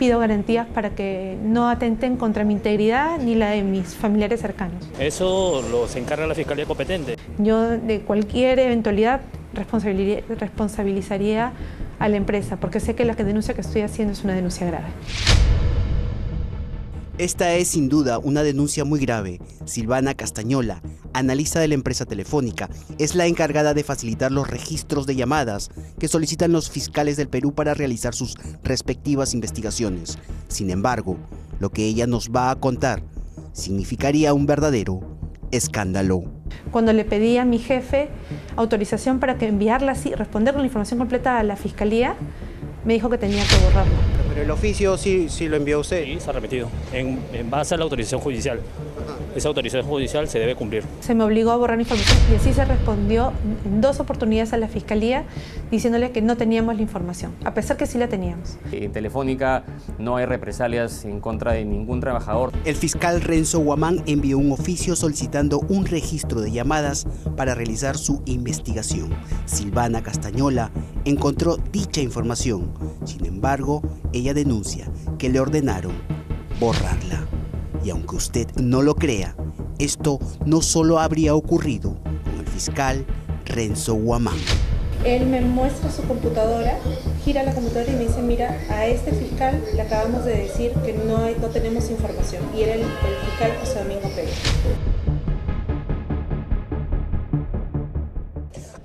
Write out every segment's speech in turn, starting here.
pido garantías para que no atenten contra mi integridad ni la de mis familiares cercanos. Eso se encarga la Fiscalía competente. Yo de cualquier eventualidad responsabilizaría a la empresa, porque sé que la denuncia que estoy haciendo es una denuncia grave. Esta es sin duda una denuncia muy grave. Silvana Castañola, analista de la empresa Telefónica, es la encargada de facilitar los registros de llamadas que solicitan los fiscales del Perú para realizar sus respectivas investigaciones. Sin embargo, lo que ella nos va a contar significaría un verdadero escándalo. Cuando le pedí a mi jefe autorización para que enviarla así, responder con la información completa a la fiscalía, me dijo que tenía que borrarla. Pero el oficio sí lo envió usted. Sí, se ha remitido, en base a la autorización judicial. Esa autorización judicial se debe cumplir. Se me obligó a borrar información y así se respondió en 2 oportunidades a la fiscalía diciéndole que no teníamos la información, a pesar que sí la teníamos. En Telefónica no hay represalias en contra de ningún trabajador. El fiscal Renzo Guamán envió un oficio solicitando un registro de llamadas para realizar su investigación. Silvana Castañola encontró dicha información. Sin embargo, ella denuncia que le ordenaron borrarla. Y aunque usted no lo crea, esto no solo habría ocurrido con el fiscal Renzo Guamán. Él me muestra su computadora, gira la computadora y me dice, mira, a este fiscal le acabamos de decir que no tenemos información. Y era el fiscal José Domingo Pérez.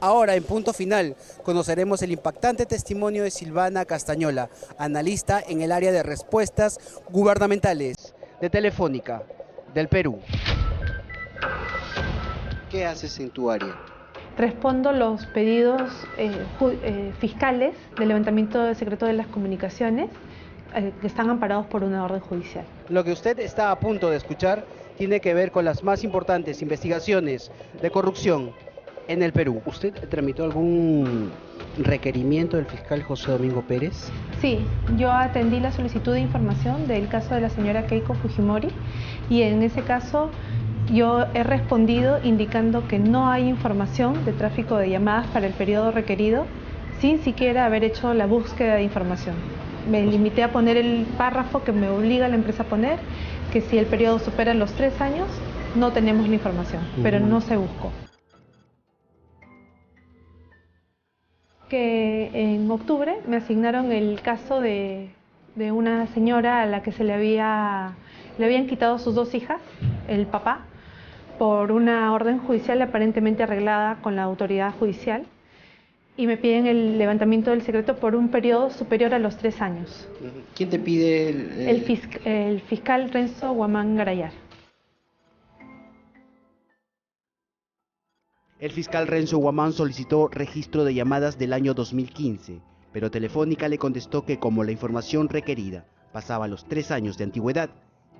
Ahora, en punto final, conoceremos el impactante testimonio de Silvana Castañola, analista en el área de respuestas gubernamentales de Telefónica del Perú. ¿Qué haces en tu área? Respondo los pedidos fiscales de levantamiento de secreto de las comunicaciones que están amparados por una orden judicial. Lo que usted está a punto de escuchar tiene que ver con las más importantes investigaciones de corrupción en el Perú. ¿Usted tramitó algún requerimiento del fiscal José Domingo Pérez? Sí, yo atendí la solicitud de información del caso de la señora Keiko Fujimori y en ese caso yo he respondido indicando que no hay información de tráfico de llamadas para el periodo requerido sin siquiera haber hecho la búsqueda de información. Me limité a poner el párrafo que me obliga a la empresa a poner, que si el periodo supera los 3 años no tenemos la información, pero no se buscó. Que en octubre me asignaron el caso de una señora a la que le habían quitado sus 2 hijas, el papá, por una orden judicial aparentemente arreglada con la autoridad judicial, y me piden el levantamiento del secreto por un periodo superior a los 3 años. ¿Quién te pide El fiscal Renzo Guamán Garayar. El fiscal Renzo Guamán solicitó registro de llamadas del año 2015, pero Telefónica le contestó que como la información requerida pasaba los 3 años de antigüedad,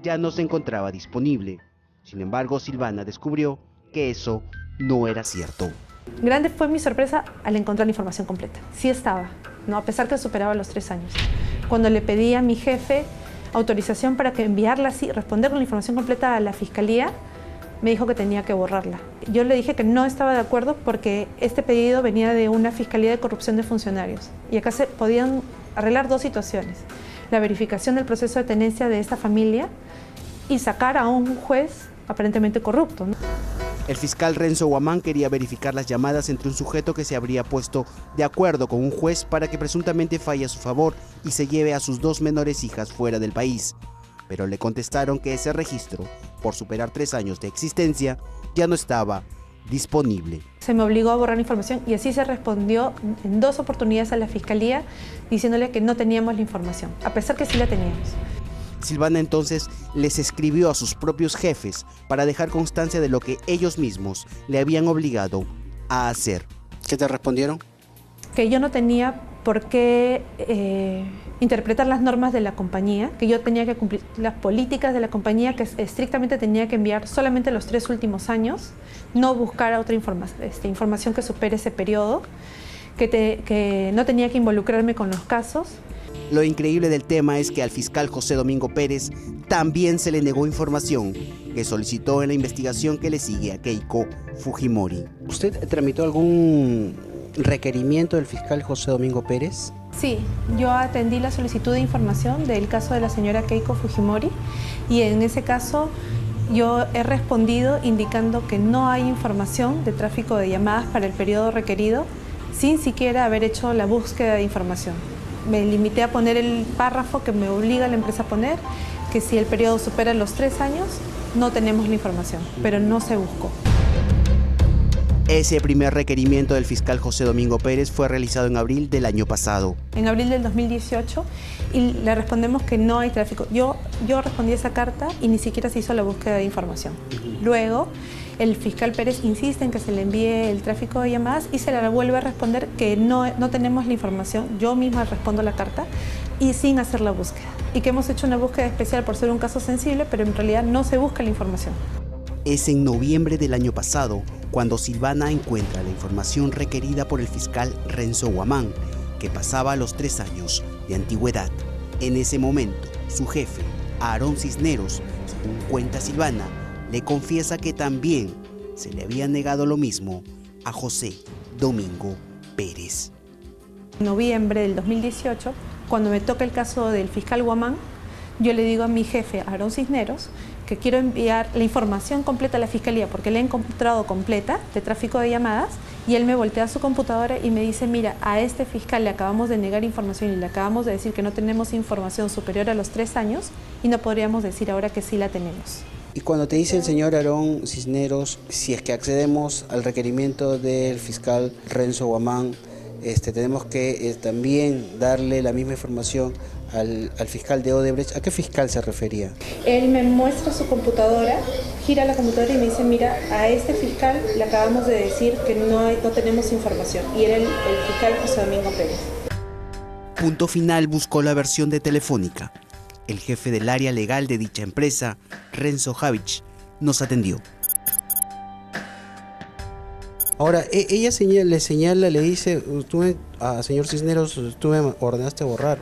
ya no se encontraba disponible. Sin embargo, Silvana descubrió que eso no era cierto. Grande fue mi sorpresa al encontrar la información completa. Sí estaba, ¿no? A pesar que superaba los 3 años. Cuando le pedí a mi jefe autorización para que enviarla así, responder con la información completa a la fiscalía, me dijo que tenía que borrarla. Yo le dije que no estaba de acuerdo porque este pedido venía de una fiscalía de corrupción de funcionarios y acá se podían arreglar 2 situaciones: la verificación del proceso de tenencia de esta familia y sacar a un juez aparentemente corrupto, ¿no? El fiscal Renzo Guamán quería verificar las llamadas entre un sujeto que se habría puesto de acuerdo con un juez para que presuntamente falle a su favor y se lleve a sus 2 menores hijas fuera del país. Pero le contestaron que ese registro, por superar 3 años de existencia, ya no estaba disponible. Se me obligó a borrar la información y así se respondió en 2 oportunidades a la fiscalía diciéndole que no teníamos la información, a pesar que sí la teníamos. Silvana entonces les escribió a sus propios jefes para dejar constancia de lo que ellos mismos le habían obligado a hacer. ¿Qué te respondieron? Que yo no tenía por qué interpretar las normas de la compañía, que yo tenía que cumplir las políticas de la compañía, que estrictamente tenía que enviar solamente los 3 últimos años, no buscar otra información que supere ese periodo, que no tenía que involucrarme con los casos. Lo increíble del tema es que al fiscal José Domingo Pérez también se le negó información que solicitó en la investigación que le sigue a Keiko Fujimori. ¿Usted tramitó algún requerimiento del fiscal José Domingo Pérez? Sí, yo atendí la solicitud de información del caso de la señora Keiko Fujimori y en ese caso yo he respondido indicando que no hay información de tráfico de llamadas para el periodo requerido sin siquiera haber hecho la búsqueda de información. Me limité a poner el párrafo que me obliga a la empresa a poner, que si el periodo supera los 3 años, no tenemos la información, pero no se buscó. Ese primer requerimiento del fiscal José Domingo Pérez fue realizado en abril del año pasado. En abril del 2018 y le respondemos que no hay tráfico. Yo respondí esa carta y ni siquiera se hizo la búsqueda de información. Luego, el fiscal Pérez insiste en que se le envíe el tráfico de llamadas y se le vuelve a responder que no tenemos la información. Yo misma respondo la carta y sin hacer la búsqueda. Y que hemos hecho una búsqueda especial por ser un caso sensible, pero en realidad no se busca la información. Es en noviembre del año pasado cuando Silvana encuentra la información requerida por el fiscal Renzo Guamán, que pasaba los 3 años de antigüedad. En ese momento, su jefe, Aarón Cisneros, según cuenta Silvana, le confiesa que también se le había negado lo mismo a José Domingo Pérez. En noviembre del 2018, cuando me toca el caso del fiscal Guamán, yo le digo a mi jefe, Aarón Cisneros, que quiero enviar la información completa a la fiscalía porque la he encontrado completa de tráfico de llamadas y él me voltea su computadora y me dice, mira, a este fiscal le acabamos de negar información y le acabamos de decir que no tenemos información superior a los 3 años y no podríamos decir ahora que sí la tenemos. Y cuando te dice el señor Aarón Cisneros, si es que accedemos al requerimiento del fiscal Renzo Guamán, tenemos que también darle la misma información al fiscal de Odebrecht, ¿a qué fiscal se refería? Él me muestra su computadora, gira la computadora y me dice, mira, a este fiscal le acabamos de decir que no tenemos información. Y era el fiscal José Domingo Pérez. Punto Final buscó la versión de Telefónica. El jefe del área legal de dicha empresa, Renzo Javich, nos atendió. Ahora, ella le dice, señor Cisneros, tú me ordenaste borrar.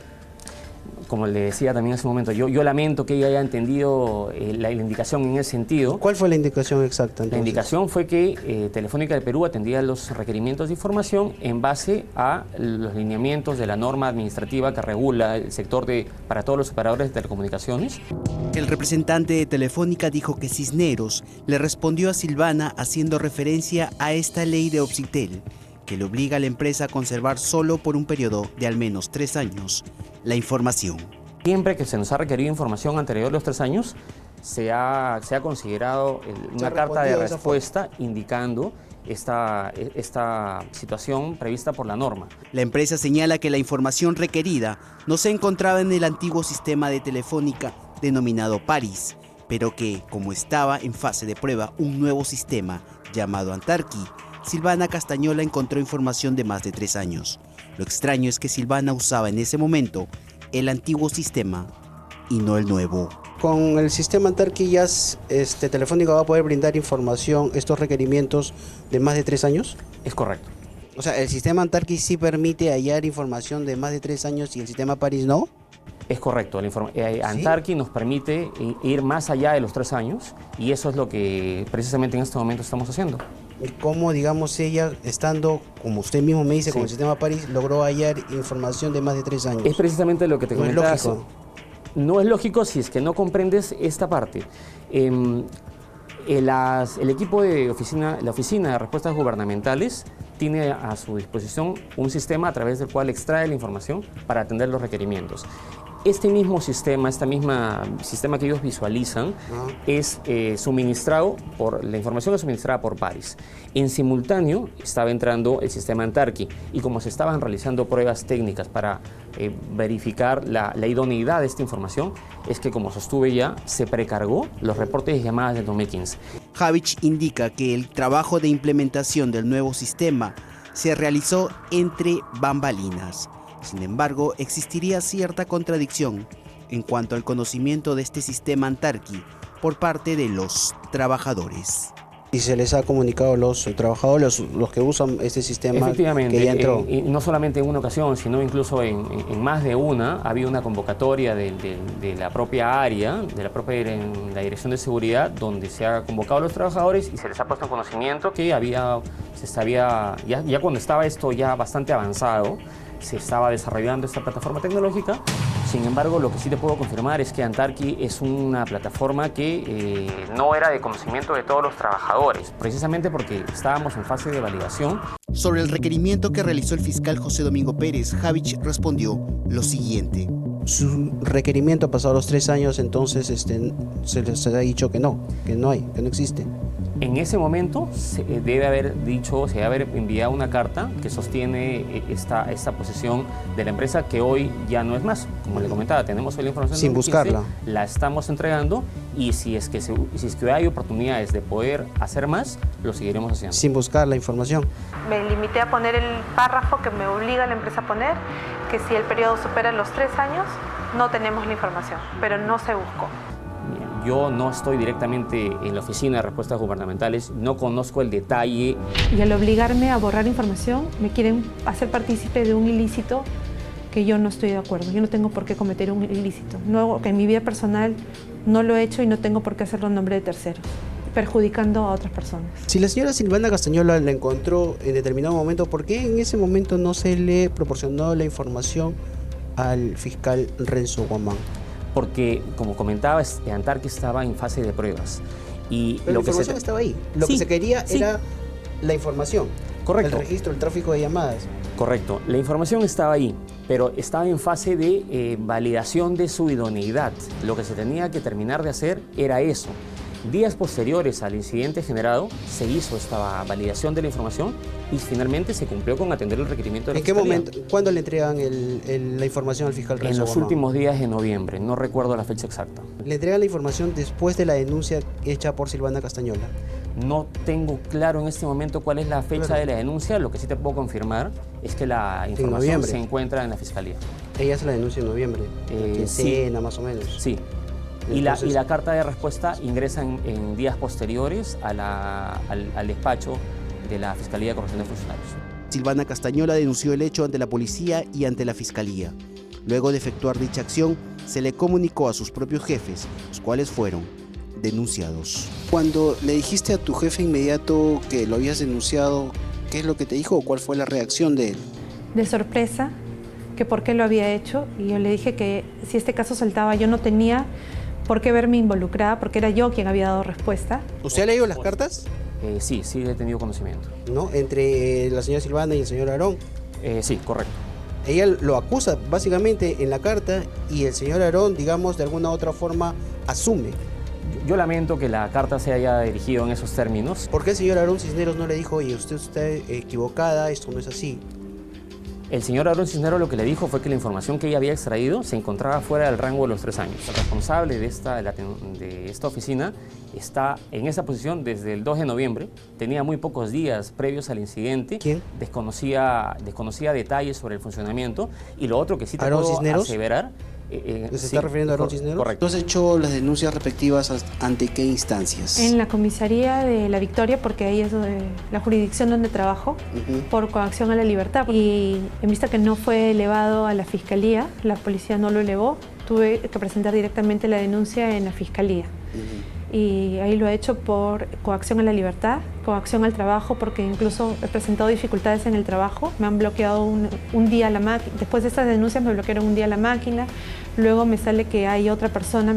Como le decía también en ese momento, yo lamento que ella haya entendido la indicación en ese sentido. ¿Cuál fue la indicación exacta entonces? La indicación fue que Telefónica del Perú atendía los requerimientos de información en base a los lineamientos de la norma administrativa que regula el sector para todos los operadores de telecomunicaciones. El representante de Telefónica dijo que Cisneros le respondió a Silvana haciendo referencia a esta ley de Obsitel, que le obliga a la empresa a conservar solo por un periodo de al menos 3 años la información. Siempre que se nos ha requerido información anterior a los 3 años, se ha considerado una carta de respuesta indicando esta situación prevista por la norma. La empresa señala que la información requerida no se encontraba en el antiguo sistema de Telefónica denominado Paris, pero que, como estaba en fase de prueba un nuevo sistema llamado Antarqui, Silvana Castañola encontró información de más de 3 años. Lo extraño es que Silvana usaba en ese momento el antiguo sistema y no el nuevo. Con el sistema Antarqui ya Telefónica va a poder brindar información, estos requerimientos de más de 3 años. Es correcto. O sea, el sistema Antarqui sí permite hallar información de más de 3 años y el sistema Paris no. Es correcto, Antarqui nos permite ir más allá de los 3 años y eso es lo que precisamente en este momento estamos haciendo. ¿Cómo, digamos, ella, estando, como usted mismo me dice, con el sistema Paris, logró hallar información de más de 3 años? Es precisamente lo que te comentaba. ¿No es lógico? No es lógico si es que no comprendes esta parte. El equipo de la Oficina de Respuestas Gubernamentales tiene a su disposición un sistema a través del cual extrae la información para atender los requerimientos. Este mismo sistema, sistema que ellos visualizan, es suministrado la información es suministrada por Paris. En simultáneo estaba entrando el sistema Antarqui y como se estaban realizando pruebas técnicas para verificar la idoneidad de esta información, es que, como sostuve ya, se precargó los reportes de llamadas del 2015. Javich indica que el trabajo de implementación del nuevo sistema se realizó entre bambalinas. Sin embargo, existiría cierta contradicción en cuanto al conocimiento de este sistema Antarqui por parte de los trabajadores. ¿Y se les ha comunicado a los trabajadores, los que usan este sistema? Efectivamente, que ya entró? Y no solamente en una ocasión, sino incluso en más de una, ha habido una convocatoria de la propia área, la Dirección de Seguridad, donde se ha convocado a los trabajadores y se les ha puesto en conocimiento que ya cuando estaba esto ya bastante avanzado, se estaba desarrollando esta plataforma tecnológica. Sin embargo, lo que sí te puedo confirmar es que Antarqui es una plataforma que no era de conocimiento de todos los trabajadores, precisamente porque estábamos en fase de validación. Sobre el requerimiento que realizó el fiscal José Domingo Pérez, Javich respondió lo siguiente. Su requerimiento pasado los 3 años, entonces se les ha dicho que no existe. En ese momento se debe haber enviado una carta que sostiene esta posesión de la empresa, que hoy ya no es más. Como le comentaba, tenemos hoy la información sin buscarla. La estamos entregando, y si es que hay oportunidades de poder hacer más, lo seguiremos haciendo. Sin buscar la información. Me limité a poner el párrafo que me obliga a la empresa a poner, que si el periodo supera los 3 años, no tenemos la información, pero no se buscó. Yo no estoy directamente en la oficina de respuestas gubernamentales, no conozco el detalle. Y al obligarme a borrar información, me quieren hacer partícipe de un ilícito que yo no estoy de acuerdo. Yo no tengo por qué cometer un ilícito. No, que en mi vida personal no lo he hecho y no tengo por qué hacerlo en nombre de terceros, perjudicando a otras personas. Si la señora Silvana Castañola la encontró en determinado momento, ¿por qué en ese momento no se le proporcionó la información al fiscal Renzo Guamán? Porque, como comentaba, Antarqui estaba en fase de pruebas. Y pero la información estaba ahí. Lo que se quería era la información. Correcto. El registro, el tráfico de llamadas. Correcto. La información estaba ahí, pero estaba en fase de validación de su idoneidad. Lo que se tenía que terminar de hacer era eso. Días posteriores al incidente generado, se hizo esta validación de la información y finalmente se cumplió con atender el requerimiento de la Fiscalía. ¿En qué momento? ¿Cuándo le entregan la información al fiscal Renzo En los Guamán? últimos días de noviembre, no recuerdo la fecha exacta. ¿Le entregan la información después de la denuncia hecha por Silvana Castañola? No tengo claro en este momento cuál es la fecha de la denuncia. Lo que sí te puedo confirmar es que la información se encuentra en la Fiscalía. Ella hace la denuncia en noviembre, quincena más o menos. Sí. Entonces, y la carta de respuesta ingresa en días posteriores al despacho de la Fiscalía de Corrección de Funcionarios. Silvana Castañola denunció el hecho ante la policía y ante la Fiscalía. Luego de efectuar dicha acción, se le comunicó a sus propios jefes, los cuales fueron denunciados. Cuando le dijiste a tu jefe inmediato que lo habías denunciado, ¿qué es lo que te dijo o cuál fue la reacción de él? De sorpresa, que por qué lo había hecho, y yo le dije que si este caso saltaba yo no tenía por qué verme involucrada, porque era yo quien había dado respuesta. ¿Usted ha leído las cartas? Sí he tenido conocimiento. ¿No? Entre la señora Silvana y el señor Aarón. Sí, correcto. Ella lo acusa básicamente en la carta y el señor Aarón, digamos, de alguna u otra forma asume. Yo lamento que la carta se haya dirigido en esos términos. ¿Por qué el señor Aarón Cisneros no le dijo, oye, usted está equivocada, esto no es así? El señor Aarón Cisneros lo que le dijo fue que la información que ella había extraído se encontraba fuera del rango de los 3 años. El responsable de esta oficina está en esa posición desde el 2 de noviembre. Tenía muy pocos días previos al incidente. ¿Quién? Desconocía detalles sobre el funcionamiento. Y lo otro que sí te puedo aseverar... ¿Se está refiriendo a Aarón Cisneros? Correcto. ¿Tú has hecho las denuncias respectivas ante qué instancias? En la comisaría de La Victoria, porque ahí es la jurisdicción donde trabajo, por coacción a la libertad. Y en vista que no fue elevado a la fiscalía, la policía no lo elevó, tuve que presentar directamente la denuncia en la fiscalía. Y ahí lo he hecho por coacción a la libertad, coacción al trabajo, porque incluso he presentado dificultades en el trabajo. Me han bloqueado un día la máquina. Después de estas denuncias me bloquearon un día la máquina. Luego me sale que hay otra persona,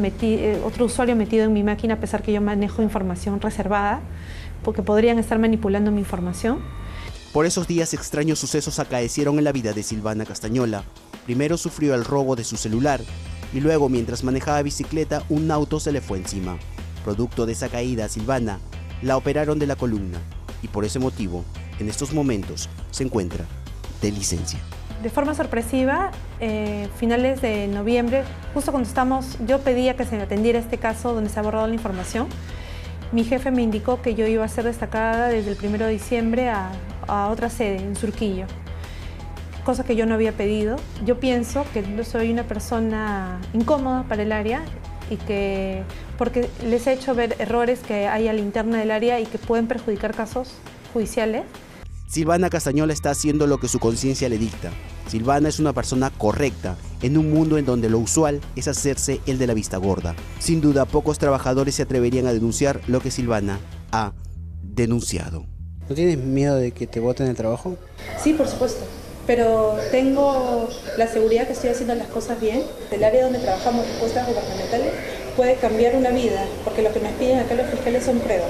otro usuario metido en mi máquina, a pesar que yo manejo información reservada, porque podrían estar manipulando mi información. Por esos días, extraños sucesos acaecieron en la vida de Silvana Castañola. Primero sufrió el robo de su celular y luego, mientras manejaba bicicleta, un auto se le fue encima. Producto de esa caída a Silvana, la operaron de la columna y por ese motivo, en estos momentos, se encuentra de licencia. De forma sorpresiva, finales de noviembre, justo cuando yo pedía que se me atendiera este caso donde se ha borrado la información, mi jefe me indicó que yo iba a ser destacada desde el 1 de diciembre a otra sede, en Surquillo, cosa que yo no había pedido. Yo pienso que yo soy una persona incómoda para el área y que porque les he hecho ver errores que hay a la interna del área y que pueden perjudicar casos judiciales. Silvana Castañola está haciendo lo que su conciencia le dicta. Silvana es una persona correcta en un mundo en donde lo usual es hacerse el de la vista gorda. Sin duda, pocos trabajadores se atreverían a denunciar lo que Silvana ha denunciado. ¿No tienes miedo de que te boten el trabajo? Sí, por supuesto. pero tengo la seguridad que estoy haciendo las cosas bien. El área donde trabajamos respuestas gubernamentales puede cambiar una vida, porque lo que nos piden acá los fiscales son pruebas.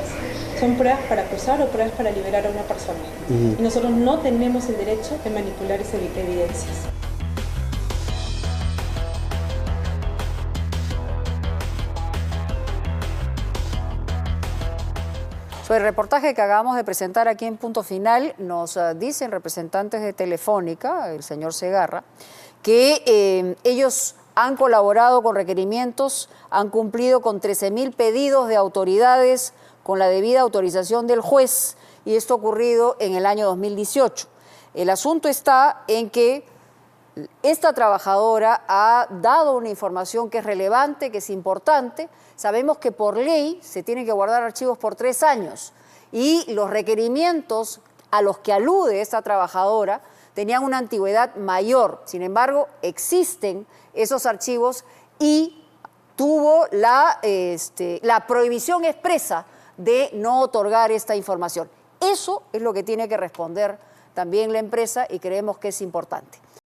Son pruebas para acusar o pruebas para liberar a una persona. Y nosotros no tenemos el derecho de manipular esas evidencias. Sobre el reportaje que acabamos de presentar aquí en Punto Final, nos dicen representantes de Telefónica, el señor Segarra, que ellos han colaborado con requerimientos, han cumplido con 13.000 pedidos de autoridades con la debida autorización del juez, y esto ha ocurrido en el año 2018. El asunto está en que esta trabajadora ha dado una información que es relevante, que es importante. Sabemos que por ley se tienen que guardar archivos por 3 años y los requerimientos a los que alude esta trabajadora tenían una antigüedad mayor. Sin embargo, existen esos archivos y tuvo la prohibición expresa de no otorgar esta información. Eso es lo que tiene que responder también la empresa y creemos que es importante.